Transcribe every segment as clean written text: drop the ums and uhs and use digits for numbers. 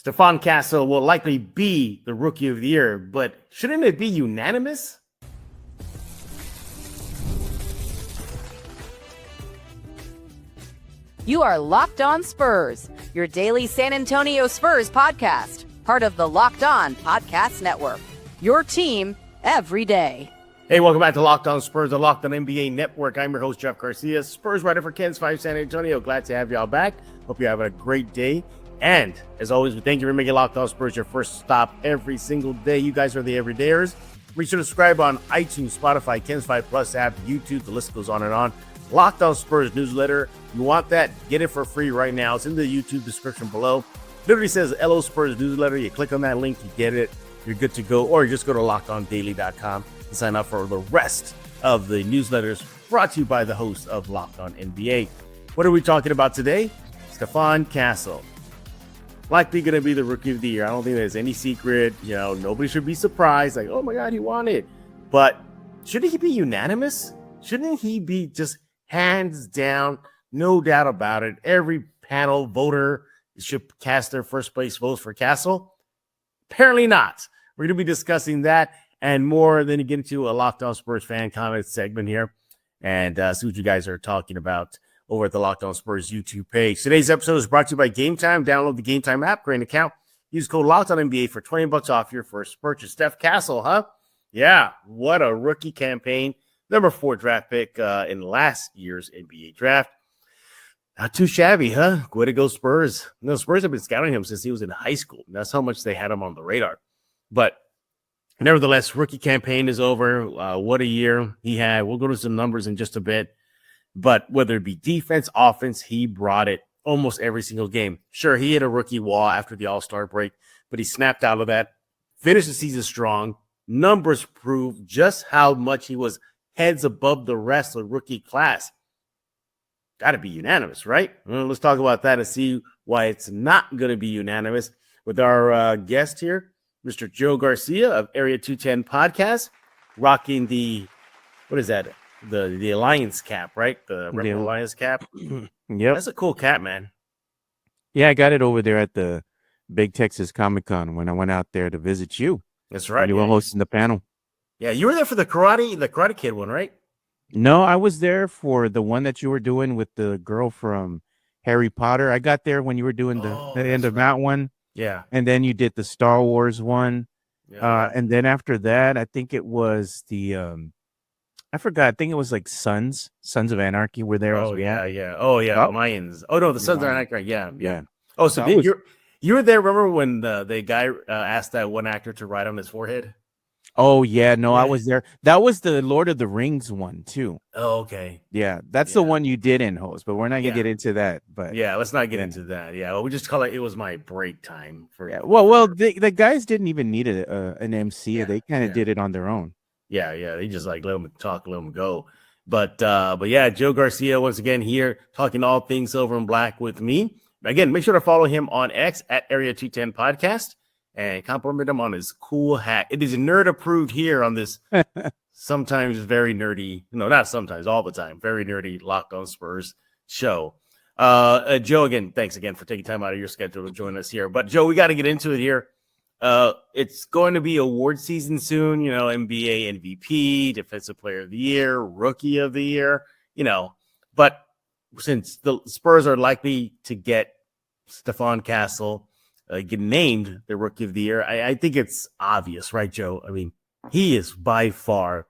Stephon Castle will likely be the Rookie of the Year, but shouldn't it be unanimous? You are Locked On Spurs, your daily San Antonio Spurs podcast, part of the Locked On Podcast Network. Your team every day. Hey, welcome back to Locked On Spurs, the Locked On NBA Network. I'm your host, Jeff Garcia, Spurs writer for Ken's 5 San Antonio. Glad to have y'all back. Hope you're having a great day. And as always, we thank you for making Locked On Spurs your first stop every single day. You guys are the everydayers. Make sure to subscribe on iTunes, Spotify, Ken's 5 Plus app, YouTube. The list goes on and on. Locked On Spurs newsletter. You want that? Get it for free right now. It's in the YouTube description below. Literally says LO Spurs newsletter. You click on that link, you get it. You're good to go. Or you just go to lockedondaily.com and sign up for the rest of the newsletters brought to you by the host of Locked On NBA. What are we talking about today? Stephon Castle. Likely going to be the Rookie of the Year. I don't think there's any secret. Nobody should be surprised. Like, oh my God, he won it. But shouldn't he be unanimous? Shouldn't he be just hands down? No doubt about it. Every panel voter should cast their first place votes for Castle. Apparently not. We're going to be discussing that and more. Then you get into a Locked On Spurs fan comment segment here and see what you guys are talking about over at the Locked On Spurs YouTube page. Today's episode is brought to you by Game Time. Download the Game Time app, create an account. Use code Locked On NBA for $20 off your first purchase. Stephon Castle, huh? Yeah, what a rookie campaign. Number 4 draft pick in last year's NBA draft. Not too shabby, huh? Way to go, Spurs. No, Spurs have been scouting him since he was in high school. That's how much they had him on the radar. But nevertheless, rookie campaign is over. What a year he had. We'll go to some numbers in just a bit. But whether it be defense, offense, he brought it almost every single game. Sure, he hit a rookie wall after the All-Star break, but he snapped out of that, finished the season strong. Numbers prove just how much he was heads above the rest of the rookie class. Got to be unanimous, right? Well, let's talk about that and see why it's not going to be unanimous with our guest here, Mr. Joe Garcia of Area 210 Podcast, rocking the, what is that? The Alliance cap, right? The Rebel Alliance cap. Yep. That's a cool cap, man. Yeah, I got it over there at the Big Texas Comic-Con when I went out there to visit you. That's right. You were hosting the panel. Yeah, you were there for the Karate Kid one, right? No, I was there for the one that you were doing with the girl from Harry Potter. I got there when you were doing the end of that one. Yeah. And then you did the Star Wars one. Yeah. And then after that, I think it was the I forgot. I think it was like Sons of Anarchy were there. Oh, yeah. Oh, yeah. Oh. Mayans. Oh, no, the Sons of Anarchy. Yeah. Yeah. Oh, so you were there, remember when the guy asked that one actor to write on his forehead? Oh, yeah. No, I was there. That was the Lord of the Rings one, too. Oh, okay. Yeah, that's the one you didn't host, but we're not going to get into that. But yeah, let's not get into that. Yeah, well, we just call it was my break time. Well, the guys didn't even need an MC. Yeah, they kind of did it on their own. Yeah, they just like let them talk, let them go. But yeah, Joe Garcia once again here talking all things silver and black with me. Again, make sure to follow him on X at Area 210 Podcast. And compliment him on his cool hat. It is nerd approved here on this sometimes very nerdy, not sometimes, all the time, very nerdy Locked On Spurs show. Joe, again, thanks again for taking time out of your schedule to join us here. But Joe, we got to get into it here. It's going to be award season soon, NBA MVP, Defensive Player of the Year, Rookie of the Year, But since the Spurs are likely to get Stephon Castle, get named the Rookie of the Year, I think it's obvious, right, Joe? I mean, he is by far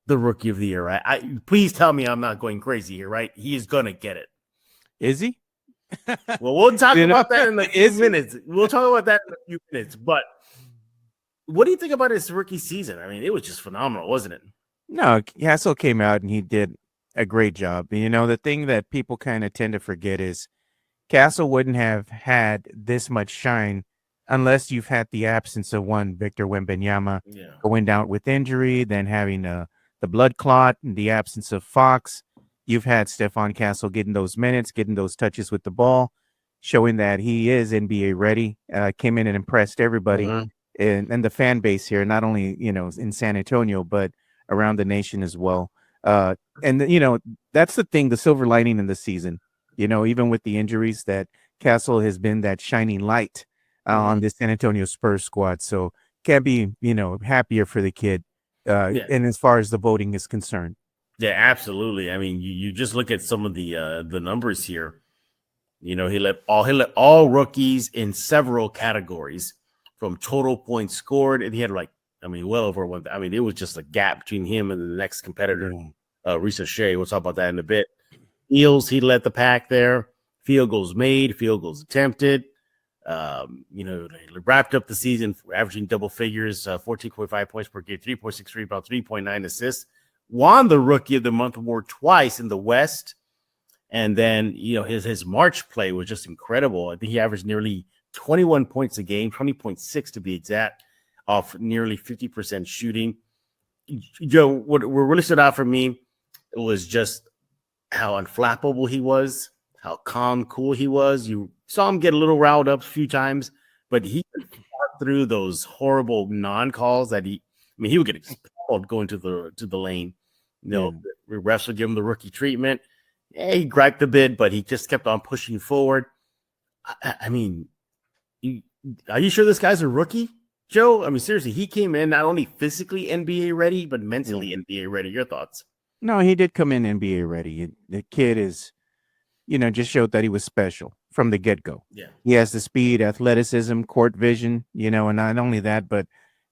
the Rookie of the Year, right? Please tell me I'm not going crazy here, right? He is going to get it. Is he? Well, we'll talk about that in a few minutes. We'll talk about that in a few minutes. But what do you think about his rookie season? I mean, it was just phenomenal, wasn't it? No, Castle came out and he did a great job. The thing that people kind of tend to forget is Castle wouldn't have had this much shine unless you've had the absence of one Victor Wembanyama going down with injury, then having the blood clot, and the absence of Fox. You've had Stephon Castle getting those minutes, getting those touches with the ball, showing that he is NBA ready. Came in and impressed everybody and the fan base here, not only in San Antonio but around the nation as well. And that's the thing, the silver lining in the season. Even with the injuries, that Castle has been that shining light on this San Antonio Spurs squad. So can't be, happier for the kid. Yeah. And as far as the voting is concerned. Yeah, absolutely. I mean, you just look at some of the numbers here. He led all rookies in several categories, from total points scored, and he had well over one. I mean, it was just a gap between him and the next competitor, Risa Shea. We'll talk about that in a bit. Steals, he led the pack there. Field goals made, field goals attempted. They wrapped up the season averaging double figures, 14.5 points per game, 3.6 rebounds, 3.9 assists. Won the Rookie of the Month award twice in the West. And then, his March play was just incredible. I think he averaged nearly 21 points a game, 20.6 to be exact, off nearly 50% shooting. Joe, what really stood out for me was just how unflappable he was, how calm, cool he was. You saw him get a little riled up a few times, but he fought through those horrible non-calls that he would get expelled going to the lane. The refs would give him the rookie treatment. He griped a bit, but he just kept on pushing forward. I mean, are you sure this guy's a rookie, Joe? I mean, seriously, he came in not only physically NBA ready, but mentally NBA ready. Your thoughts? No, he did come in NBA ready. The kid is, just showed that he was special from the get-go. Yeah. He has the speed, athleticism, court vision, and not only that, but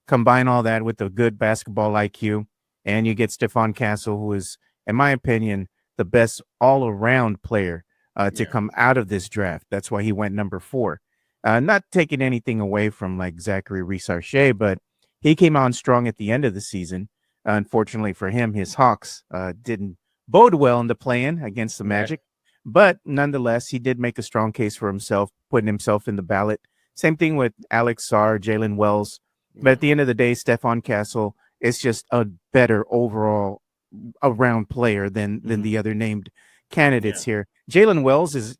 combine all that with a good basketball IQ, and you get Stephon Castle, who is, in my opinion, the best all-around player to come out of this draft. That's why he went number 4. Not taking anything away from like Zachary Reese-Archet, but he came on strong at the end of the season. Unfortunately for him, his Hawks didn't bode well in the play-in against the Magic. But nonetheless, he did make a strong case for himself, putting himself in the ballot. Same thing with Alex Sarr, Jalen Wells. But at the end of the day, Stephon Castle is just a better overall around player than the other named candidates here. Jalen Wells is,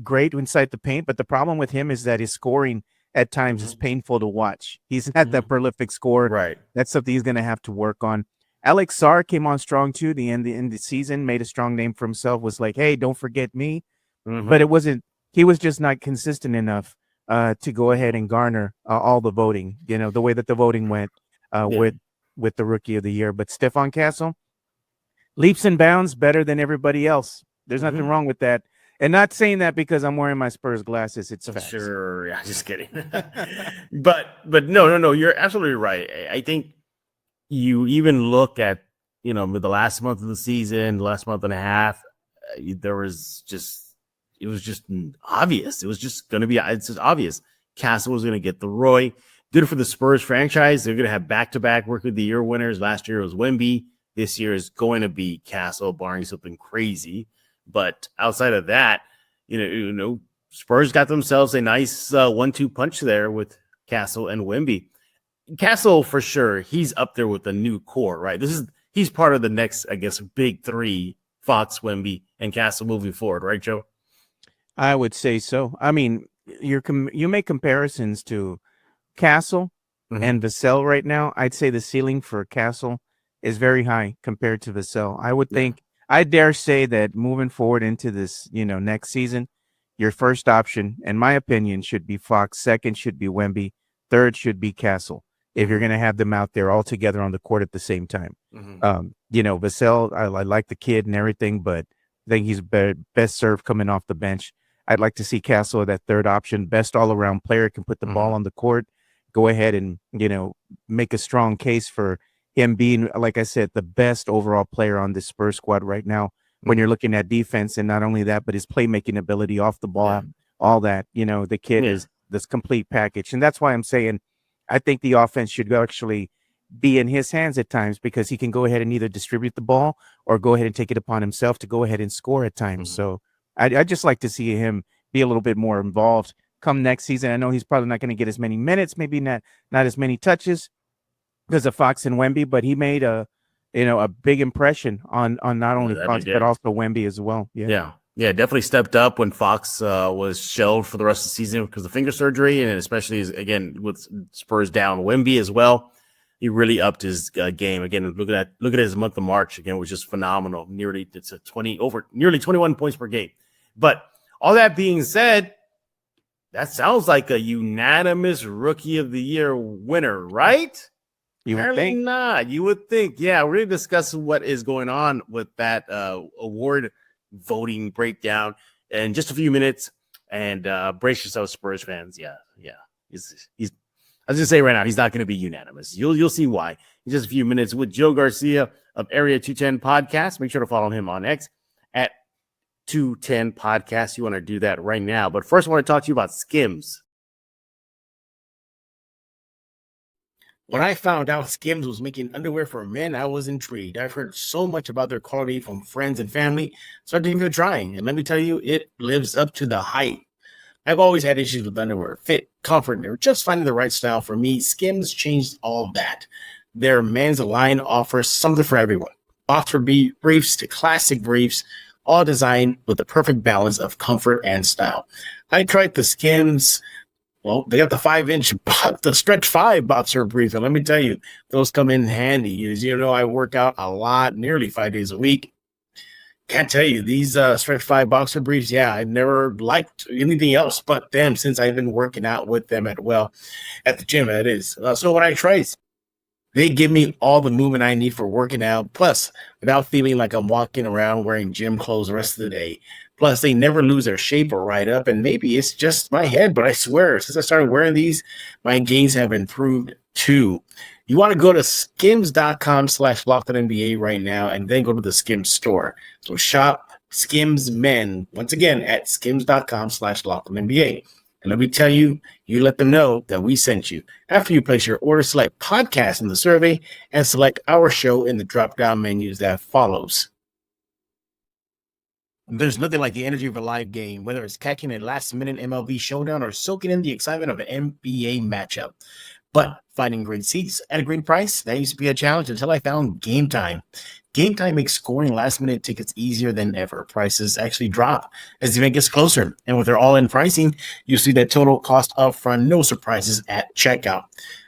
great inside the paint, but the problem with him is that his scoring at times is painful to watch. He's not that prolific scorer. Right. That's something he's going to have to work on. Alex Sarr came on strong too. In the season, made a strong name for himself. Was like, hey, don't forget me. But it wasn't. He was just not consistent enough to go ahead and garner all the voting. The way that the voting went with the Rookie of the Year. But Stephon Castle, leaps and bounds better than everybody else. There's nothing wrong with that. And not saying that because I'm wearing my Spurs glasses. It's facts. Sure. Yeah, just kidding. but no. You're absolutely right. I think you even look at, the last month of the season, last month and a half, it was just obvious. It was just going to be, it's just obvious. Castle was going to get the Roy. Good for the Spurs franchise. They're going to have back-to-back Rookie of the Year winners. Last year it was Wemby. This year is going to be Castle, barring something crazy. But outside of that, Spurs got themselves a nice 1-2 punch there with Castle and Wemby. Castle, for sure, he's up there with the new core, right? He's part of the next, I guess, big 3, Fox, Wemby, and Castle moving forward, right, Joe? I would say so. I mean, you make comparisons to Castle and Vassell right now. I'd say the ceiling for Castle is very high compared to Vassell. I would think, I dare say that moving forward into this, next season, your first option, in my opinion, should be Fox. Second should be Wemby. Third should be Castle. If you're going to have them out there all together on the court at the same time. Vassell, I like the kid and everything, but I think he's best served coming off the bench. I'd like to see Castle, that third option, best all-around player, can put the ball on the court, go ahead and, make a strong case for him being, like I said, the best overall player on this Spurs squad right now when you're looking at defense, and not only that, but his playmaking ability off the ball, all that. The kid is this complete package. And that's why I'm saying I think the offense should actually be in his hands at times, because he can go ahead and either distribute the ball or go ahead and take it upon himself to go ahead and score at times. So I'd just like to see him be a little bit more involved come next season. I know he's probably not going to get as many minutes, maybe not as many touches because of Fox and Wemby, but he made a big impression on not only Fox, but also Wemby as well. Yeah, definitely stepped up when Fox was shelved for the rest of the season because of finger surgery, and especially again with Spurs down, Wemby as well. He really upped his game. Again, look at his month of March. Again, was just phenomenal. Nearly 21 points per game. But all that being said, That sounds like a unanimous Rookie of the Year winner, right? You would Apparently think. not. You would think. Yeah, we're going to discuss what is going on with that award voting breakdown in just a few minutes. And brace yourself, Spurs fans. Yeah. He's. I was going to say right now, he's not going to be unanimous. You'll see why in just a few minutes with Joe Garcia of Area 210 Podcast. Make sure to follow him on X at 210 Podcast. You want to do that right now. But first, I want to talk to you about Skims. When I found out Skims was making underwear for men, I was intrigued. I've heard so much about their quality from friends and family, so I didn't even try. And let me tell you, it lives up to the hype. I've always had issues with underwear, fit, comfort, or just finding the right style for me. Skims changed all that. Their men's line offers something for everyone. Boxer briefs to classic briefs, all designed with the perfect balance of comfort and style. I tried the Skims. Well, they got the 5-inch, the stretch 5 boxer briefs. And let me tell you, those come in handy. As you know, I work out a lot, nearly 5 days a week. Can't tell you, these stretch 5 boxer briefs, yeah, I've never liked anything else but them since I've been working out with them at the gym, that is. So when I trace, they give me all the movement I need for working out, plus without feeling like I'm walking around wearing gym clothes the rest of the day. Plus, they never lose their shape or ride up, and maybe it's just my head, but I swear, since I started wearing these, my gains have improved too. You want to go to skims.com/LockedOnNBA right now, and then go to the Skims store. So shop Skims Men, once again, at skims.com/LockedOnNBA. And let me tell you, you let them know that we sent you. After you place your order, select podcast in the survey and select our show in the drop-down menus that follows. There's nothing like the energy of a live game, whether it's catching a last-minute MLB showdown or soaking in the excitement of an NBA matchup. But finding great seats at a great price, that used to be a challenge until I found Game Time. Game Time makes scoring last-minute tickets easier than ever. Prices actually drop as the event gets closer. And with their all-in pricing, you see that total cost upfront, no surprises at checkout.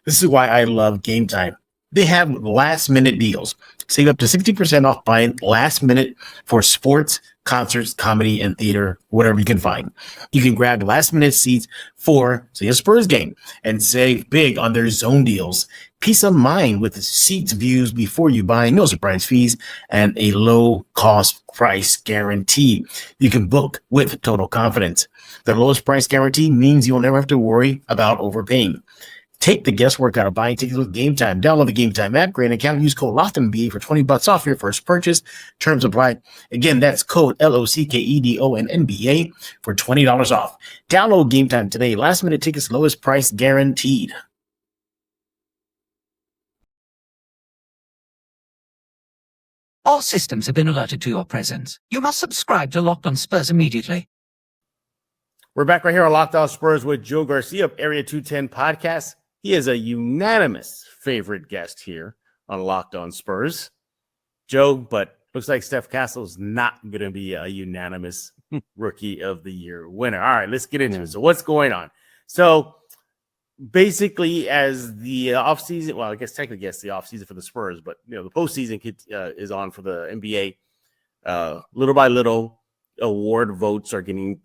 This is why I love Game Time. They have last-minute deals. Save up to 60% off buying last minute for sports, concerts, comedy, and theater, whatever you can find. You can grab last-minute seats for, say, a Spurs game and save big on their zone deals. Peace of mind with the seats views before you buy, no surprise fees, and a low-cost price guarantee. You can book with total confidence. The lowest price guarantee means you'll never have to worry about overpaying. Take the guesswork out of buying tickets with Game Time. Download the Game Time app, create an account, use code LOCKEDONNBA for $20 off your first purchase. Terms apply. Again, that's code LOCKEDONNBA for $20 off. Download Game Time today. Last minute tickets, lowest price guaranteed. All systems have been alerted to your presence. You must subscribe to Locked On Spurs immediately. We're back right here on Locked On Spurs with Joe Garcia of Area 210 Podcast. He is a unanimous favorite guest here on Locked On Spurs. Joe, but looks like Steph Castle is not going to be a unanimous Rookie of the Year winner. All right, let's get into it. So what's going on? So basically, as the offseason, well, I guess technically it's the offseason for the Spurs, but the postseason is on for the NBA. Little by little, award votes are getting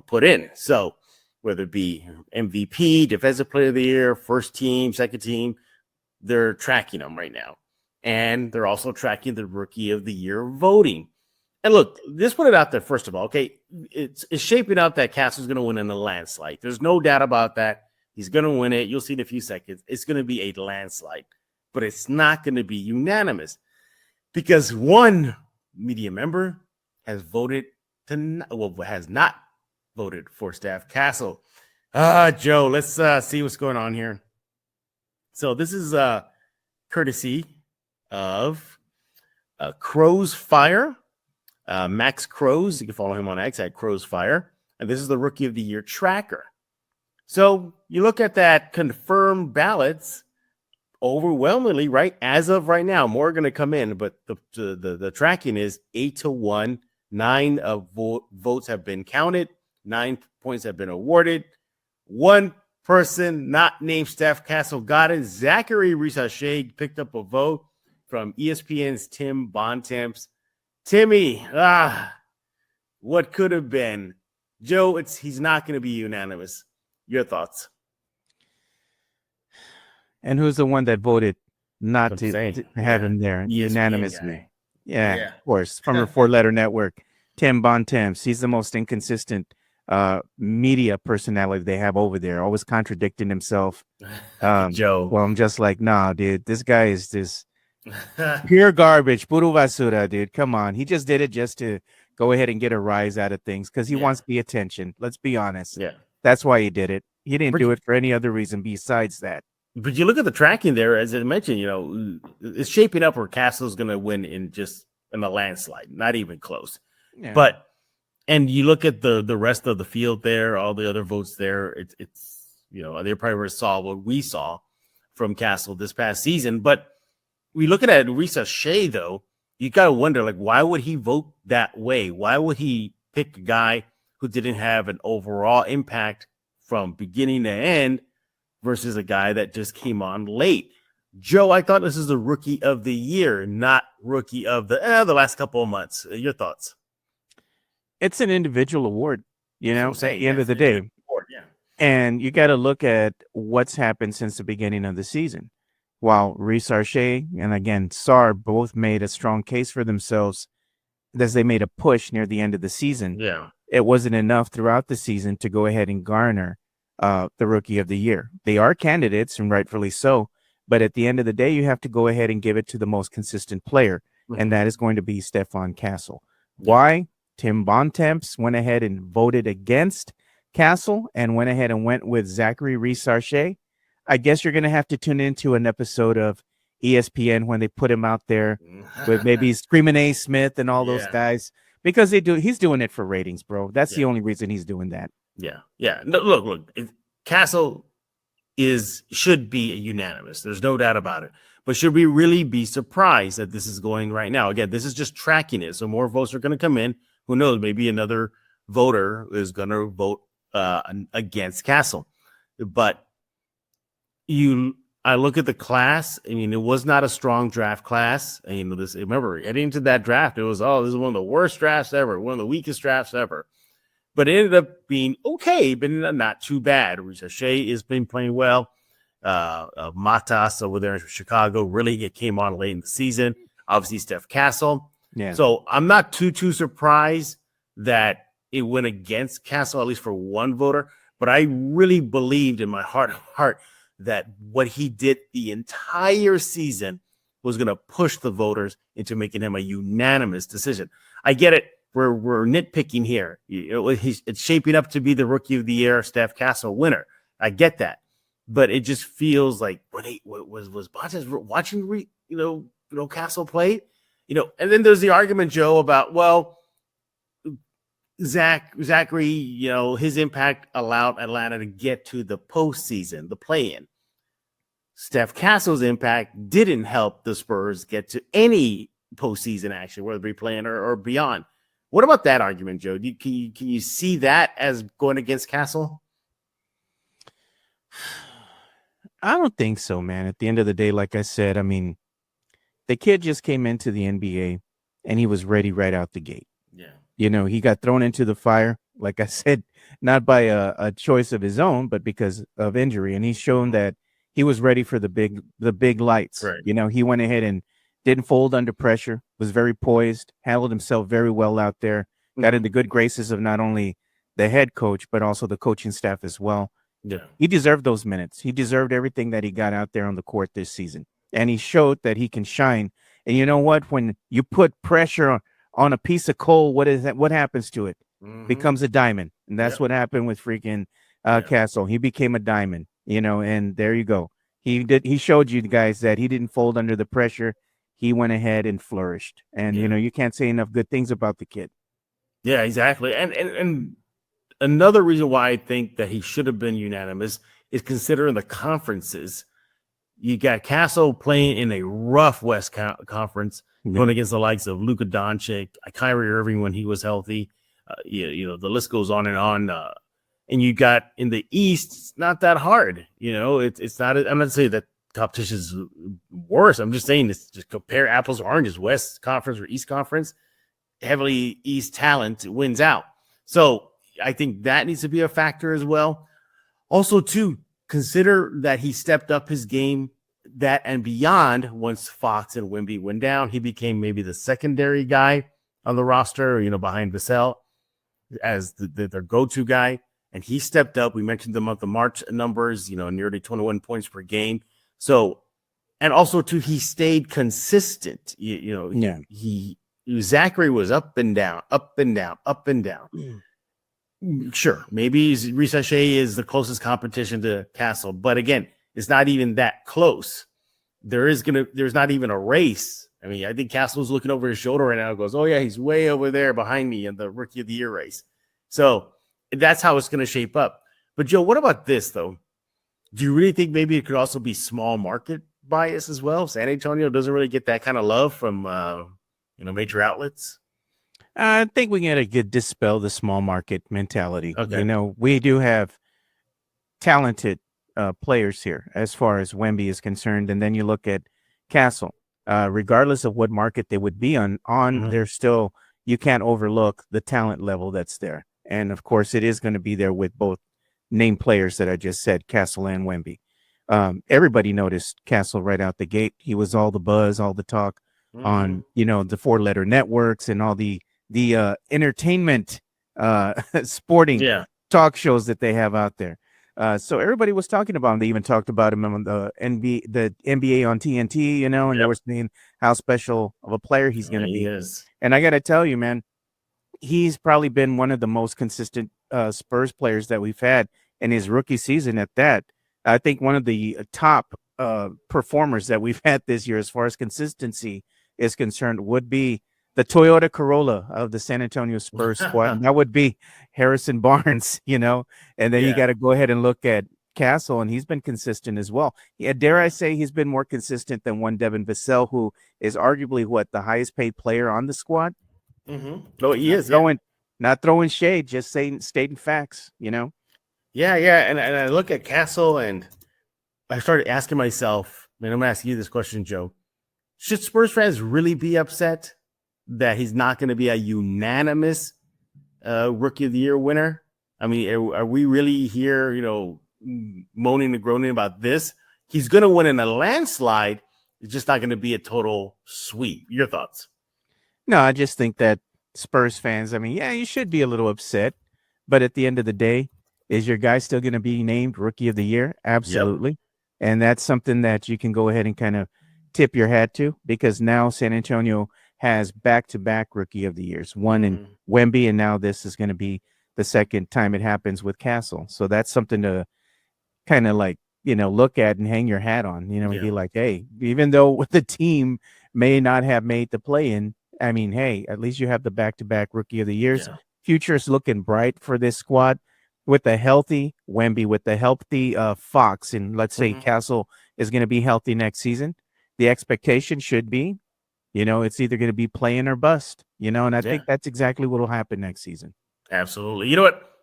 put in. So whether it be MVP, Defensive Player of the Year, first team, second team, they're tracking them right now. And they're also tracking the Rookie of the Year voting. And look, just put it out there, first of all, okay, it's shaping up that Castle's going to win in a landslide. There's no doubt about that. He's going to win it. You'll see in a few seconds. It's going to be a landslide. But it's not going to be unanimous because one media member has has not voted for Steph Castle. Joe, let's see what's going on here. So this is courtesy of Crow's Fire, Max Crows. You can follow him on X at Crow's Fire. And this is the Rookie of the Year tracker. So you look at that confirmed ballots overwhelmingly, right? As of right now, more are going to come in, but the tracking is 8-1. 9 votes have been counted. 9 points have been awarded. One person not named Steph Castle got it. Zachary Risache picked up a vote from ESPN's Tim Bontemps. Timmy, what could have been Joe, he's not going to be unanimous. Your thoughts? And who's the one that voted not to have him there? ESPN Unanimously. guy. Yeah, of course. From a 4-letter network. Tim Bontemps. He's the most inconsistent media personality they have over there, always contradicting himself. Joe. Well, I'm just like, nah, dude, this guy is just pure garbage. Puro basura, dude. Come on. He just did it just to go ahead and get a rise out of things because he wants the attention. Let's be honest. Yeah. That's why he did it. He didn't do it for any other reason besides that. But you look at the tracking there, as I mentioned, it's shaping up where Castle's going to win in a landslide, not even close. Yeah. And you look at the rest of the field there, all the other votes there, it's they probably saw what we saw from Castle this past season. But we look at Risa Shea, though, you got to wonder, like, why would he vote that way? Why would he pick a guy who didn't have an overall impact from beginning to end versus a guy that just came on late? Joe, I thought this is the rookie of the year, not rookie of the last couple of months. Your thoughts? It's an individual award, at the end of the day. Award, yeah. And you got to look at what's happened since the beginning of the season. While Reece Arche and, again, Sarr both made a strong case for themselves as they made a push near the end of the season. Yeah. It wasn't enough throughout the season to go ahead and garner the rookie of the year. They are candidates, and rightfully so. But at the end of the day, you have to go ahead and give it to the most consistent player, and that is going to be Stephon Castle. Why? Tim Bontemps went ahead and voted against Castle and went ahead and went with Zachary Reece Arche. I guess you're going to have to tune into an episode of ESPN when they put him out there with maybe Screaming A. Smith and all those guys, because he's doing it for ratings, bro. That's the only reason he's doing that. Yeah. Yeah. No, look, Castle should be a unanimous. There's no doubt about it. But should we really be surprised that this is going right now? Again, this is just tracking it. So more votes are going to come in. Who knows? Maybe another voter is going to vote against Castle. But I look at the class. I mean, it was not a strong draft class. And remember, heading into that draft, it was, this is one of the worst drafts ever, one of the weakest drafts ever. But it ended up being okay, but not too bad. Shea has been playing well. Matas over there in Chicago really came on late in the season. Obviously, Steph Castle. Yeah. So I'm not too surprised that it went against Castle, at least for one voter. But I really believed in my heart of heart that what he did the entire season was going to push the voters into making him a unanimous decision. I get it. We're nitpicking here. It's shaping up to be the rookie of the year, Steph Castle winner. I get that. But it just feels like was Bontemps watching Castle play? And then there's the argument, Joe, about, Zachary, his impact allowed Atlanta to get to the postseason, the play-in. Steph Castle's impact didn't help the Spurs get to any postseason action, whether it be play-in or beyond. What about that argument, Joe? Can you see that as going against Castle? I don't think so, man. At the end of the day, like I said, I mean, the kid just came into the NBA and he was ready right out the gate. Yeah. He got thrown into the fire, like I said, not by a choice of his own, but because of injury. And he's shown that he was ready for the big lights. Right. He went ahead and didn't fold under pressure, was very poised, handled himself very well out there, got in the good graces of not only the head coach, but also the coaching staff as well. Yeah. He deserved those minutes. He deserved everything that he got out there on the court this season. And he showed that he can shine. And you know what? When you put pressure on a piece of coal, what is that? What happens to it? Becomes a diamond. And that's what happened with freaking Castle. He became a diamond, and there you go. He showed you guys that he didn't fold under the pressure. He went ahead and flourished. And, you can't say enough good things about the kid. Yeah, exactly. And another reason why I think that he should have been unanimous is considering the conferences. You got Castle playing in a rough West Conference, going against the likes of Luka Doncic, Kyrie Irving when he was healthy. The list goes on. And you got in the East, it's not that hard. It's not. I'm not saying that competition is worse. I'm just saying this. Just compare apples to oranges. West Conference or East Conference, heavily East talent wins out. So I think that needs to be a factor as well. Also, too, consider that he stepped up his game that and beyond once Fox and Wemby went down. He became maybe the secondary guy on the roster, behind Vassell as their go-to guy. And he stepped up. We mentioned the month of March numbers, nearly 21 points per game. So, and also too, he stayed consistent. Zachary was up and down, up and down, up and down. Sure, maybe Ricochet is the closest competition to Castle, but again, it's not even that close. There's not even a race. I mean, I think Castle's looking over his shoulder right now and goes, oh yeah, he's way over there behind me in the Rookie of the Year race. So that's how it's going to shape up. But Joe, what about this though? Do you really think maybe it could also be small market bias as well? San Antonio doesn't really get that kind of love from major outlets. I think we got to dispel the small market mentality. Okay. We do have talented players here as far as Wemby is concerned. And then you look at Castle, regardless of what market they would be on, there's still, you can't overlook the talent level that's there. And of course, it is going to be there with both named players that I just said, Castle and Wemby. Everybody noticed Castle right out the gate. He was all the buzz, all the talk on, the 4-letter networks and all the entertainment sporting talk shows that they have out there. So everybody was talking about him. They even talked about him on the NBA on TNT, and they were saying how special of a player he's going to be. Is. And I got to tell you, man, he's probably been one of the most consistent Spurs players that we've had in his rookie season at that. I think one of the top performers that we've had this year as far as consistency is concerned would be the Toyota Corolla of the San Antonio Spurs squad. And that would be Harrison Barnes, and then you got to go ahead and look at Castle, and he's been consistent as well. Yeah, dare I say he's been more consistent than one Devin Vassell, who is arguably the highest paid player on the squad. No, he is. Not throwing shade, just stating facts, Yeah. And I look at Castle and I started asking myself, and I'm going to ask you this question, Joe. Should Spurs fans really be upset that he's not going to be a unanimous Rookie of the Year winner? I mean, are we really here, moaning and groaning about this? He's going to win in a landslide. It's just not going to be a total sweep. Your thoughts? No, I just think that Spurs fans, you should be a little upset. But at the end of the day, is your guy still going to be named Rookie of the Year? Absolutely. Yep. And that's something that you can go ahead and kind of tip your hat to, because now San Antonio has back-to-back Rookie of the Years, one in Wemby, and now this is going to be the second time it happens with Castle. So that's something to kind of look at and hang your hat on, and be like, hey, even though the team may not have made the play-in, hey, at least you have the back-to-back Rookie of the Years. Yeah. Future is looking bright for this squad with a healthy Wemby, with the healthy Fox, and let's say Castle is going to be healthy next season. The expectation should be, it's either going to be play-in or bust, and I think that's exactly what will happen next season. Absolutely. You know what?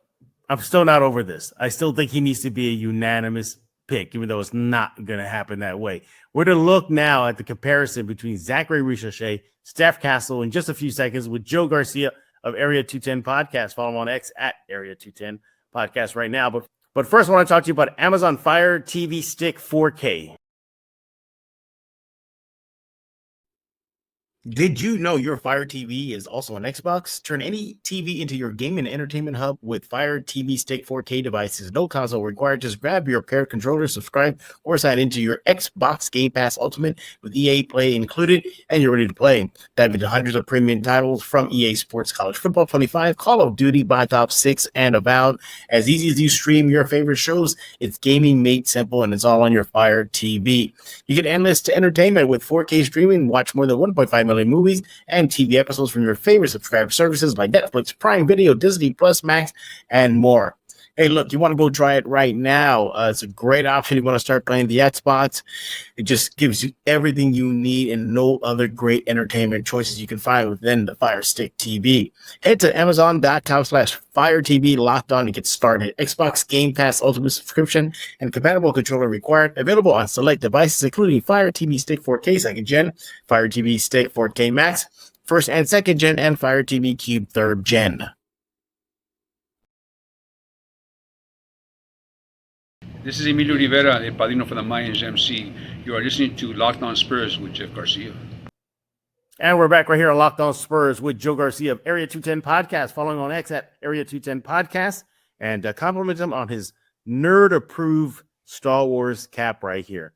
I'm still not over this. I still think he needs to be a unanimous pick, even though it's not going to happen that way. We're to look now at the comparison between Zachary Ricochet, Steph Castle in just a few seconds with Joe Garcia of Area 210 Podcast. Follow him on X at Area 210 Podcast right now. But first, I want to talk to you about Amazon Fire TV Stick 4K. Did you know your Fire TV is also on Xbox? Turn any TV into your gaming and entertainment hub with Fire TV Stick 4K devices. No console required. Just grab your paired controller, subscribe, or sign into your Xbox Game Pass Ultimate with EA Play included, and you're ready to play. Dive into hundreds of premium titles from EA Sports, College Football 25, Call of Duty, Black Ops 6, and Avowed. As easy as you stream your favorite shows, it's gaming made simple, and it's all on your Fire TV. You get endless entertainment with 4K streaming. Watch more than 1.5 million movies and TV episodes from your favorite subscriber services like Netflix, Prime Video, Disney Plus, Max, and more. Hey, look, you want to go try it right now. It's a great option. You want to start playing the Xbox. It just gives you everything you need and no other great entertainment choices you can find within the Fire Stick TV. Head to Amazon.com/Fire TV Locked On to get started. Xbox Game Pass Ultimate subscription and compatible controller required. Available on select devices, including Fire TV Stick 4K 2nd Gen, Fire TV Stick 4K Max, 1st and 2nd Gen, and Fire TV Cube 3rd Gen. This is Emilio Rivera, El Padrino for the Mayans MC. You are listening to Locked On Spurs with Jeff Garcia. And we're back right here on Locked On Spurs with Joe Garcia of Area 210 Podcast, following on X at Area 210 Podcast, and compliment him on his nerd-approved Star Wars cap right here.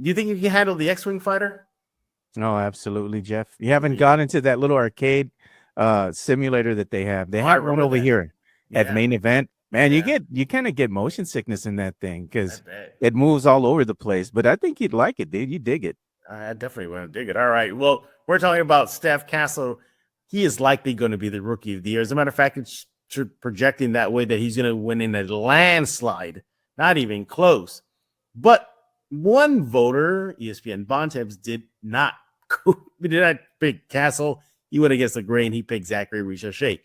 Do you think you can handle the X-Wing fighter? No, absolutely, Jeff. You haven't got into that little arcade simulator that they have. They have one over here at Main Event. Man, you kind of get motion sickness in that thing because it moves all over the place. But I think you'd like it, dude. You dig it. I definitely want to dig it. All right. Well, we're talking about Stephon Castle. He is likely going to be the Rookie of the Year. As a matter of fact, it's projecting that way, that he's going to win in a landslide. Not even close. But one voter, ESPN Bontemps, did not pick Castle. He went against the grain. He picked Zachary Richarchet.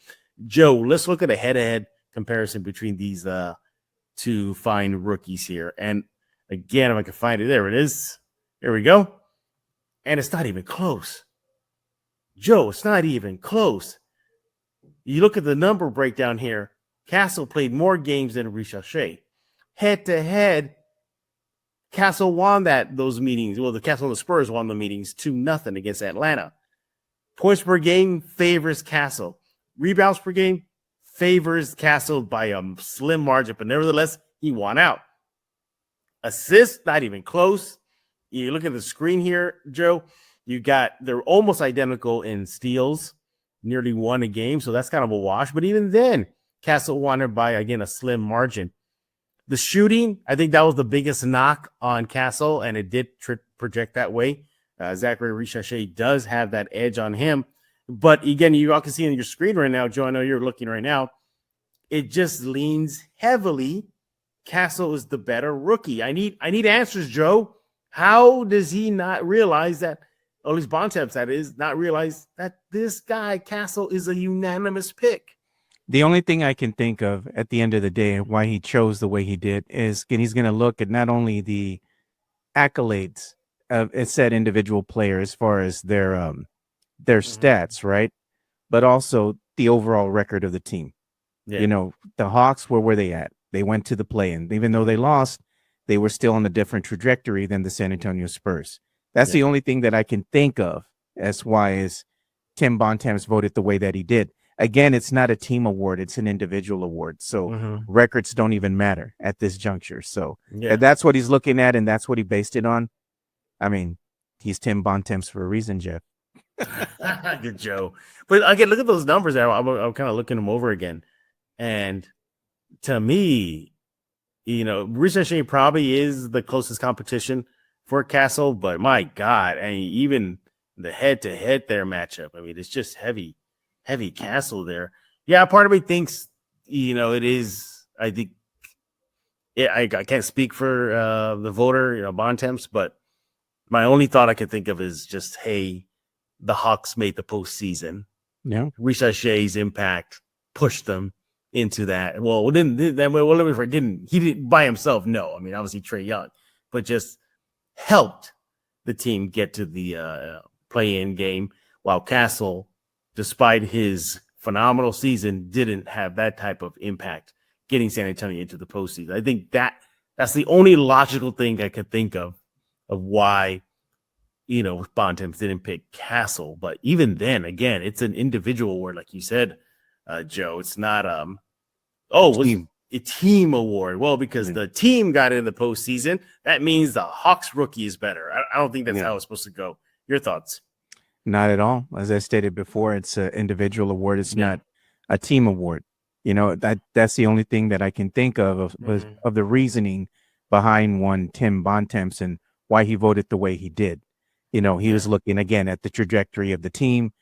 Joe, let's look at a head-to-head comparison between these two fine rookies here. And again, if I can find it, there it is. Here we go. And it's not even close. Joe, it's not even close. You look at the number breakdown here. Castle played more games than Richarchet. Head-to-head, Castle won those meetings. Well, the Castle and the Spurs won the meetings 2-0 against Atlanta. Points per game favors Castle. Rebounds per game favors Castle by a slim margin, but nevertheless, he won out. Assists, not even close. You look at the screen here, Joe, they're almost identical in steals, nearly one a game, so that's kind of a wash. But even then, Castle won it by, again, a slim margin. The shooting, I think that was the biggest knock on Castle, and it did project that way. Zachary Richarchet does have that edge on him. But again, you all can see on your screen right now, Joe, I know you're looking right now, it just leans heavily. Castle is the better rookie. I need answers, Joe. How does he not realize that, or at least Bontemps, that is, not realize that this guy, Castle, is a unanimous pick? The only thing I can think of at the end of the day why he chose the way he did is he's going to look at not only the accolades of said individual player as far as their stats, right? But also the overall record of the team. Yeah. You know, the Hawks, where were they at? They went to the play-in. Even though they lost, they were still on a different trajectory than the San Antonio Spurs. That's the only thing that I can think of as why is Tim Bontemps voted the way that he did. Again, it's not a team award. It's an individual award. So records don't even matter at this juncture. So that's what he's looking at, and that's what he based it on. I mean, he's Tim Bontemps for a reason, Jeff. Good Joe. But again, look at those numbers there. I'm kind of looking them over again. And to me, you know, Richarchet probably is the closest competition for Castle, but my God, and even the head-to-head there matchup, I mean, it's just heavy Castle there. Yeah, part of me thinks, you know, it is, I think, I can't speak for the voter, you know, Bontemps, but my only thought I could think of is just, hey, the Hawks made the postseason. Yeah. Richarchet's impact pushed them into that. Well, he didn't by himself. No, I mean, obviously Trae Young, but just helped the team get to the play-in game, while Castle, despite his phenomenal season, didn't have that type of impact getting San Antonio into the postseason. I think that's the only logical thing I could think of why, you know, Bontemps didn't pick Castle. But even then, again, it's an individual award, like you said, Joe. It's not a team award. Well, because the team got in the postseason, that means the Hawks rookie is better. I don't think that's how it's supposed to go. Your thoughts? Not at all. As I stated before, it's an individual award. It's not a team award. You know, that's the only thing that I can think of the reasoning behind one Tim Bontemps and why he voted the way he did. You know, he was looking again at the trajectory of the team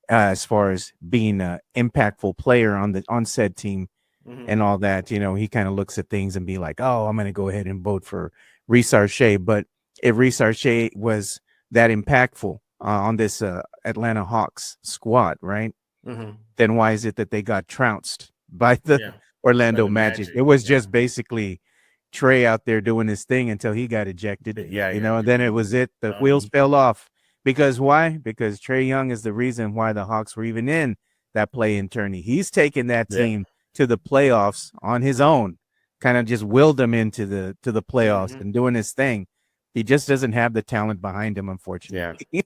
as far as being an impactful player on said team and all that. You know, he kind of looks at things and be like, oh, I'm going to go ahead and vote for Richarchet. But if Richarchet was that impactful on this Atlanta Hawks squad, right? Then why is it that they got trounced by the Orlando Magic? It was just basically Trae out there doing his thing until he got ejected. And then it was it. The wheels fell off. Because why? Because Trae Young is the reason why the Hawks were even in that play-in tourney. He's taken that team to the playoffs on his own. kind of just willed him into the playoffs Mhm. and doing his thing. He just doesn't have the talent behind him, unfortunately.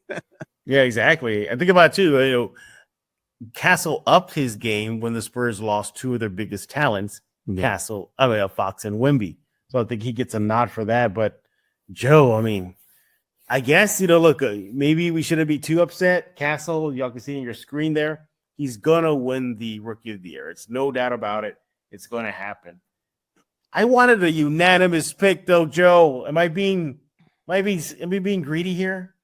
Yeah, exactly. And think about it too. Castle upped his game when the Spurs lost two of their biggest talents, Yeah. Fox and Wemby. So I think he gets a nod for that. But Joe, I mean, I guess, look, maybe we shouldn't be too upset. Castle, y'all can see on your screen there, he's going to win the Rookie of the Year. It's no doubt about it. It's going to happen. I wanted a unanimous pick, though, Joe. Am I being greedy here?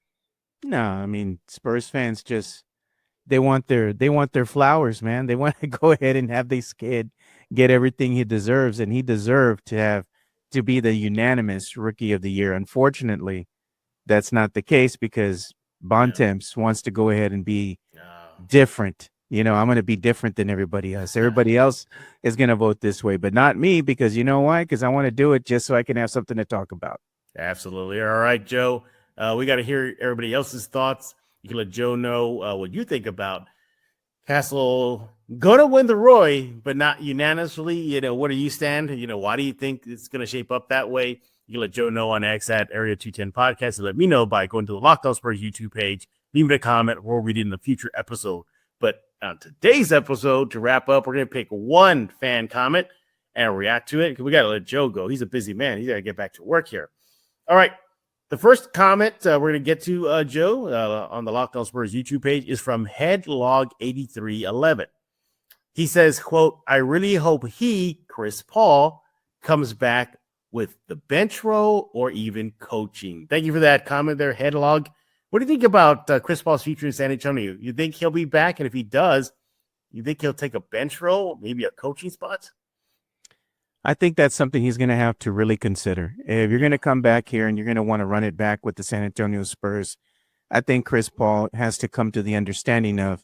No, I mean, Spurs fans just they want their flowers, man. They want to go ahead and have this kid get everything he deserves, and he deserved to be the unanimous Rookie of the Year. Unfortunately, that's not the case because Bontemps wants to go ahead and be different. I'm going to be different than everybody else. Everybody else is going to vote this way, but not me because you know why? Because I want to do it just so I can have something to talk about. Absolutely. All right, Joe. We got to hear everybody else's thoughts. You can let Joe know what you think about Castle going to win the Roy, but not unanimously. Where do you stand? Why do you think it's going to shape up that way? You can let Joe know on X at Area 210 Podcast, and let me know by going to the Locked On Spurs YouTube page. Leave me a comment. We'll read it in the future episode. But on today's episode, to wrap up, we're going to pick one fan comment and react to it. We got to let Joe go. He's a busy man. He's got to get back to work here. All right. The first comment we're going to get to, Joe, on the Locked On Spurs YouTube page is from Headlog8311. He says, quote, I really hope Chris Paul, comes back with the bench role or even coaching. Thank you for that comment there, Headlog. What do you think about Chris Paul's future in San Antonio? You think he'll be back? And if he does, you think he'll take a bench role, maybe a coaching spot? I think that's something he's going to have to really consider. If you're going to come back here and you're going to want to run it back with the San Antonio Spurs, I think Chris Paul has to come to the understanding of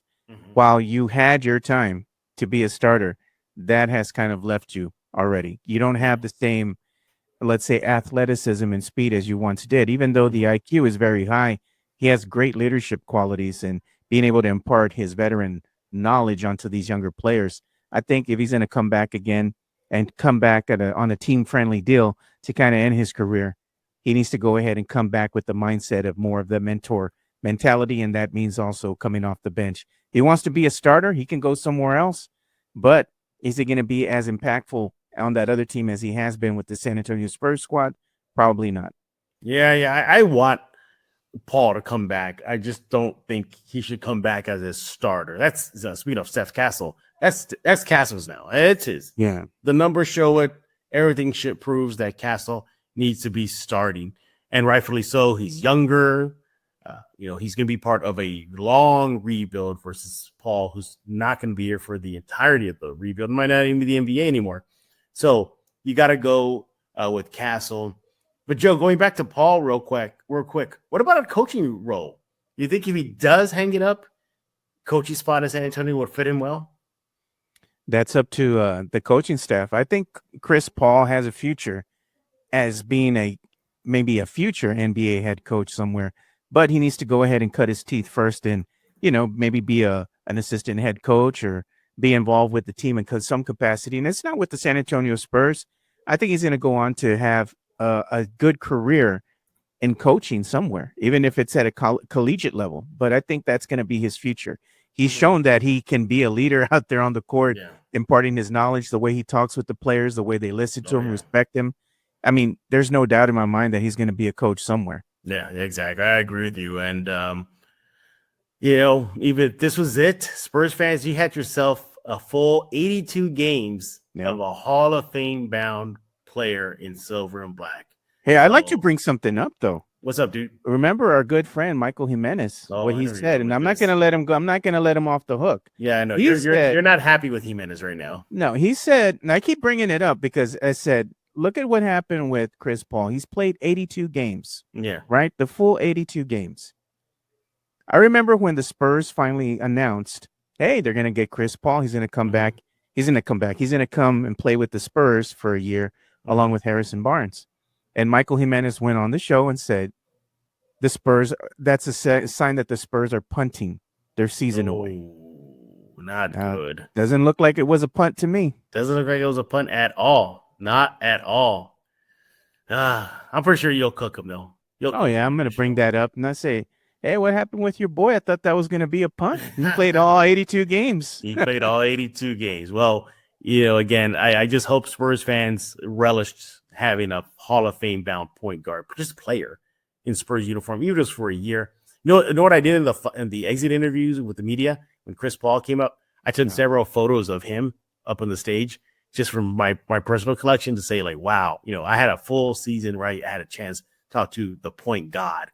while you had your time to be a starter, that has kind of left you already. You don't have the same, let's say, athleticism and speed as you once did. Even though the IQ is very high, he has great leadership qualities and being able to impart his veteran knowledge onto these younger players. I think if he's going to come back again, and come back on a team-friendly deal to kind of end his career, he needs to go ahead and come back with the mindset of more of the mentor mentality, and that means also coming off the bench. If he wants to be a starter, he can go somewhere else, but is he going to be as impactful on that other team as he has been with the San Antonio Spurs squad? Probably not. Yeah, I want Paul to come back. I just don't think he should come back as a starter. That's speaking of Steph Castle. That's Castle's now. It's his. Yeah. The numbers show it. Everything proves that Castle needs to be starting, and rightfully so. He's younger. He's going to be part of a long rebuild versus Paul, who's not going to be here for the entirety of the rebuild. Might not even be the NBA anymore. So you got to go with Castle. But Joe, going back to Paul real quick, what about a coaching role? You think if he does hang it up, coaching spot in San Antonio would fit him well? That's up to the coaching staff. I think Chris Paul has a future as being maybe a future NBA head coach somewhere, but he needs to go ahead and cut his teeth first and, maybe be an assistant head coach or be involved with the team in some capacity. And it's not with the San Antonio Spurs. I think he's going to go on to have a good career in coaching somewhere, even if it's at a collegiate level. But I think that's going to be his future. He's shown that he can be a leader out there on the court, imparting his knowledge, the way he talks with the players, the way they listen to him, respect him. I mean, there's no doubt in my mind that he's going to be a coach somewhere. Yeah, exactly. I agree with you. And, even if this was it, Spurs fans, you had yourself a full 82 games of a Hall of Fame bound player in silver and black. Hey, I'd like to bring something up, though. What's up, dude? Remember our good friend Michael Jimenez, what he said, and I'm not going to let him go. I'm not going to let him off the hook. Yeah, I know. You're not happy with Jimenez right now. No, he said, and I keep bringing it up because I said, look at what happened with Chris Paul. He's played 82 games. Yeah. Right? The full 82 games. I remember when the Spurs finally announced, hey, they're going to get Chris Paul. He's going to come back. He's going to come back. He's going to come and play with the Spurs for a year along with Harrison Barnes. And Michael Jimenez went on the show and said, the Spurs, that's a sign that the Spurs are punting their season away. Not good. Doesn't look like it was a punt to me. Doesn't look like it was a punt at all. Not at all. I'm pretty sure you'll cook him, though. Oh, yeah, I'm going to bring that up and I say, hey, what happened with your boy? I thought that was going to be a punt. He played all 82 games. He played all 82 games. Well, again, I just hope Spurs fans relished having a Hall of Fame bound point guard, just player in Spurs uniform, even just for a year. You know what I did in the exit interviews with the media when Chris Paul came up? I took several photos of him up on the stage just from my personal collection to say, like, wow, I had a full season where I had a chance to talk to the point god.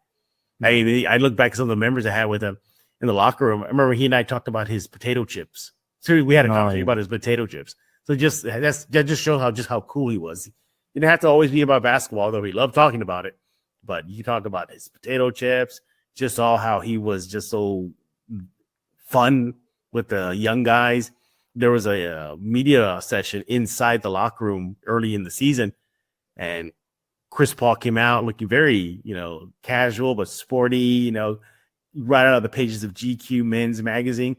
I look back at some of the members I had with him in the locker room. I remember he and I talked about his potato chips. So we had a conversation about his potato chips. So that just shows how cool he was. You didn't have to always be about basketball, though he loved talking about it. But you talk about his potato chips, just saw how he was just so fun with the young guys. There was a media session inside the locker room early in the season, and Chris Paul came out looking very, casual but sporty, right out of the pages of GQ Men's Magazine.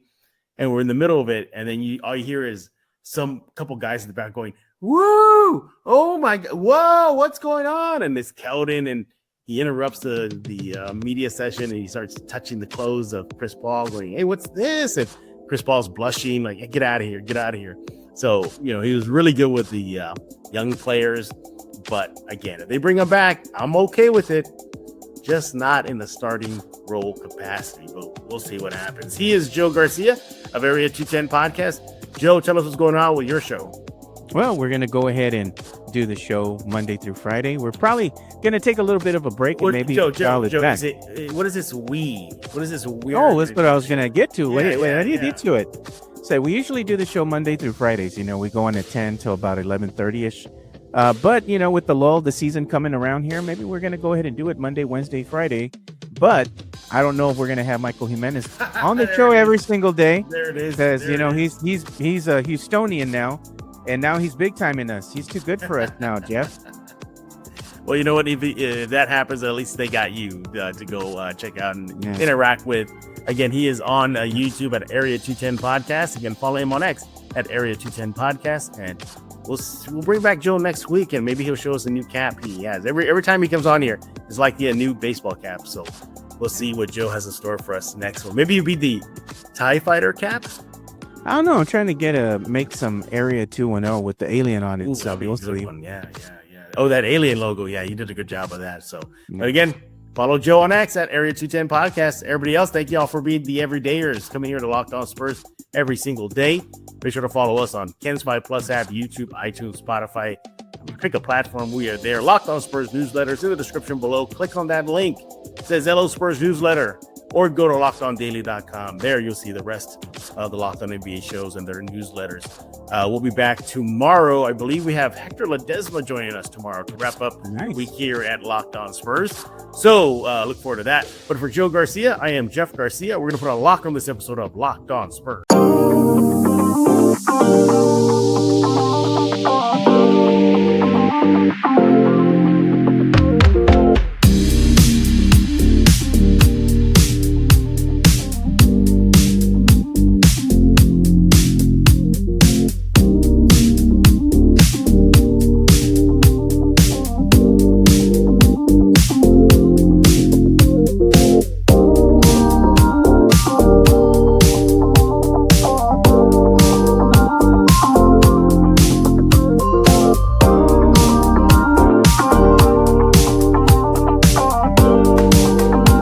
And we're in the middle of it, and then all you hear is some couple guys in the back going, "Woo! Oh my God! Whoa! What's going on?" And it's Keldon, and he interrupts the media session, and he starts touching the clothes of Chris Paul, going, "Hey, what's this?" And Chris Paul's blushing, like, hey, "Get out of here! Get out of here!" So he was really good with the young players. But again, if they bring him back, I'm okay with it. Just not in the starting role capacity. But we'll see what happens. He is Joe Garcia of Area 210 Podcast. Joe, tell us what's going on with your show. Well, we're going to go ahead and do the show Monday through Friday. We're probably going to take a little bit of a break and maybe Joe, back. What is this we? What is this weird? Oh, that's what I was going to get to. Wait, I need to get to it. So we usually do the show Monday through Fridays. We go on at 10 till about 11:30ish. But with the lull, the season coming around here, maybe we're going to go ahead and do it Monday, Wednesday, Friday. But I don't know if we're going to have Michael Jimenez on the show every single day. There it is. Because, he's a Houstonian now. And now he's big time in us. He's too good for us now, Jeff. Well, you know what? If that happens, at least they got you to go check out and interact with. Again, he is on YouTube at Area 210 Podcast. You can follow him on X at Area 210 Podcast. And we'll bring back Joe next week, and maybe he'll show us a new cap he has. Every time he comes on here, it's like a new baseball cap. So we'll see what Joe has in store for us next one. Maybe it'll be the TIE Fighter cap. I don't know. I'm trying to make some Area 210 with the alien on it. Ooh, so we'll see. Yeah. Oh, that alien logo. Yeah, you did a good job of that. So, but again, follow Joe on X at Area 210 Podcast. Everybody else, thank y'all for being the everydayers coming here to Locked On Spurs every single day. Be sure to follow us on Ken's 5 Plus app, YouTube, iTunes, Spotify. Pick a platform. We are there. Locked On Spurs newsletters in the description below. Click on that link. It says Hello Spurs newsletter. Or go to LockedOnDaily.com. There you'll see the rest of the Locked On NBA shows and their newsletters. We'll be back tomorrow. I believe we have Hector Ledesma joining us tomorrow to wrap up the week here at Locked On Spurs. So look forward to that. But for Joe Garcia, I am Jeff Garcia. We're going to put a lock on this episode of Locked On Spurs.